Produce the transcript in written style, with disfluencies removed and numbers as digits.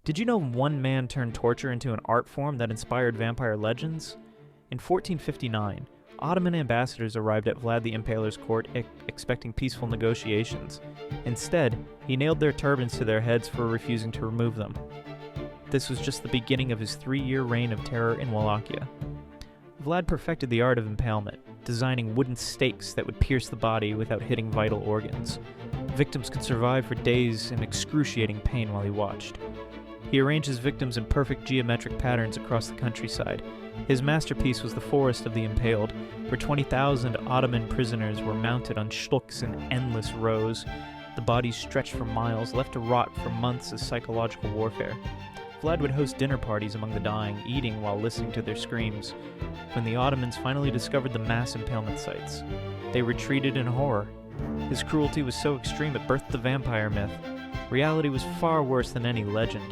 Did you know one man turned torture into an art form that inspired vampire legends? In 1459, Ottoman ambassadors arrived at Vlad the Impaler's court expecting peaceful negotiations. Instead, he nailed their turbans to their heads for refusing to remove them. This was just the beginning of his 3-year reign of terror in Wallachia. Vlad perfected the art of impalement, designing wooden stakes that would pierce the body without hitting vital organs. Victims could survive for days in excruciating pain while he watched. He arranged his victims in perfect geometric patterns across the countryside. His masterpiece was the Forest of the Impaled, where 20,000 Ottoman prisoners were mounted on shluks in endless rows. The bodies stretched for miles, left to rot for months as psychological warfare. Vlad would host dinner parties among the dying, eating while listening to their screams. When the Ottomans finally discovered the mass impalement sites, they retreated in horror. His cruelty was so extreme it birthed the vampire myth. Reality was far worse than any legend.